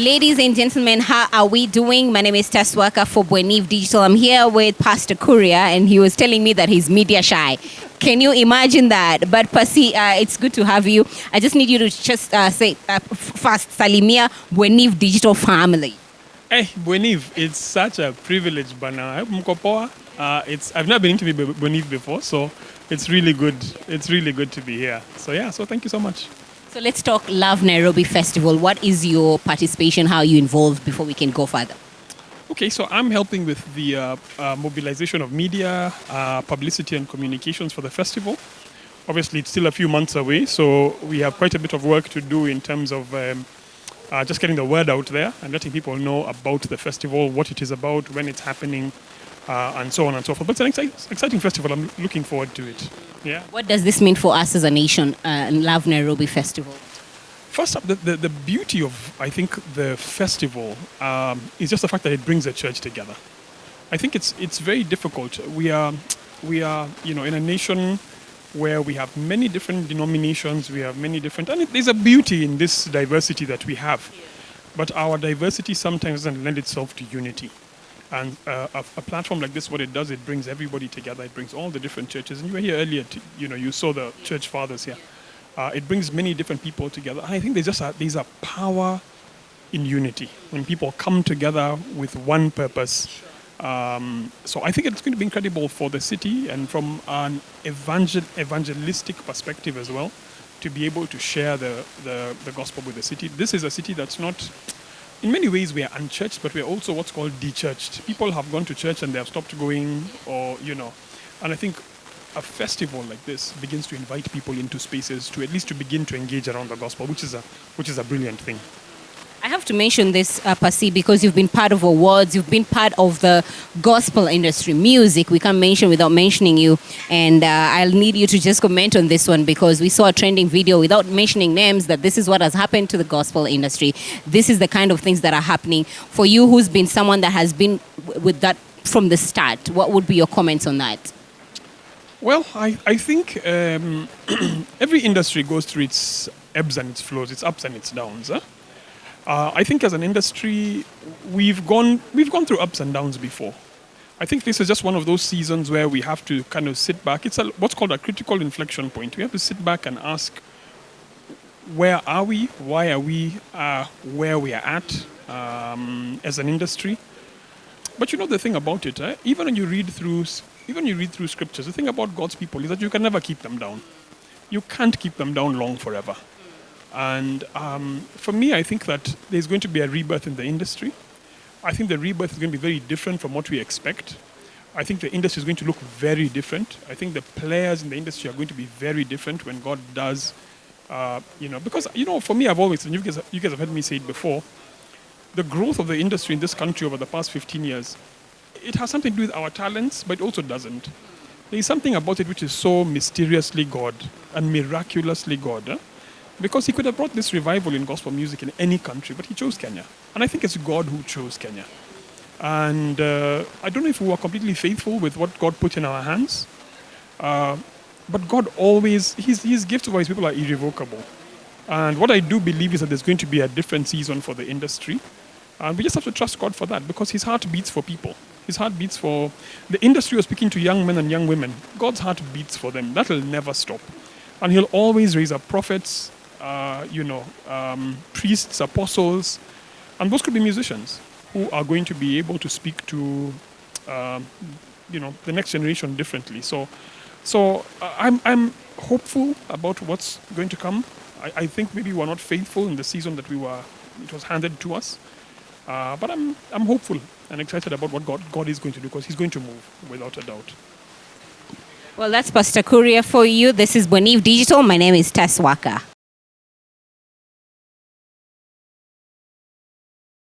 Ladies and gentlemen, how are we doing? My name is Tess Waka for Bwenieve Digital. I'm here with Pastor Kuria, and he was telling me that he's media shy. Can you imagine that? But Pasi, it's good to have you. I just need you to just say first, Salimia Bwenieve Digital family. Hey, Bwenieve, it's such a privilege, Bana. I've never been into Bwenieve before, so it's really good. It's really good to be here. So thank you so much. So let's talk Love Nairobi Festival. What is your participation? How are you involved before we can go further? Okay, so I'm helping with the mobilization of media, publicity and communications for the festival. Obviously, it's still a few months away, so we have quite a bit of work to do in terms of just getting the word out there and letting people know about the festival, what it is about, when it's happening, and so on and so forth. But it's an exciting festival. I'm looking forward to it. Yeah. What does this mean for us as a nation, Love Nairobi Festival? First up, the beauty of, I think, the festival is just the fact that it brings the church together. I think it's very difficult. We are in a nation where we have many different denominations, we have many different, and there's a beauty in this diversity that we have. But our diversity sometimes doesn't lend itself to unity. And a platform like this, what it does, it brings everybody together. It brings all the different churches. And you were here earlier, you saw the church fathers here. It brings many different people together. And I think there's a power in unity when people come together with one purpose. So I think it's going to be incredible for the city and from an evangelistic perspective as well, to be able to share the gospel with the city. This is a city that's not... In many ways, we are unchurched, but we are also what's called dechurched. People have gone to church and they have stopped going, And I think a festival like this begins to invite people into spaces to at least to begin to engage around the gospel, which is a brilliant thing. I have to mention this, Pasi, because you've been part of awards, you've been part of the gospel industry, music, we can't mention without mentioning you. And I'll need you to just comment on this one, because we saw a trending video without mentioning names that this is what has happened to the gospel industry. This is the kind of things that are happening. For you, who's been someone that has been with that from the start, what would be your comments on that? Well, I think every industry goes through its ebbs and its flows, its ups and its downs. I think as an industry, we've gone through ups and downs before. I think this is just one of those seasons where we have to kind of sit back. It's what's called a critical inflection point. We have to sit back and ask, where are we? Why are we where we are at as an industry? But the thing about it, even when you read through scriptures, the thing about God's people is that you can never keep them down. You can't keep them down long forever. And for me, I think that there's going to be a rebirth in the industry. I think the rebirth is going to be very different from what we expect. I think the industry is going to look very different. I think the players in the industry are going to be very different when God does, because, for me, I've always, and you guys have heard me say it before, the growth of the industry in this country over the past 15 years, it has something to do with our talents, but it also doesn't. There is something about it which is so mysteriously God and miraculously God. Because he could have brought this revival in gospel music in any country, but he chose Kenya. And I think it's God who chose Kenya. And I don't know if we were completely faithful with what God put in our hands, but God always, his gifts over his people are irrevocable. And what I do believe is that there's going to be a different season for the industry. And we just have to trust God for that, because his heart beats for people. His heart beats for... The industry was speaking to young men and young women. God's heart beats for them. That will never stop. And he'll always raise up prophets, priests, apostles, and those could be musicians who are going to be able to speak to, the next generation differently. So I'm hopeful about what's going to come. I think maybe we're not faithful in the season that it was handed to us, but I'm hopeful and excited about what God is going to do, because he's going to move without a doubt. Well, that's Pastor Kuria for you. This is Bwenieve Digital. My name is Tess Waka.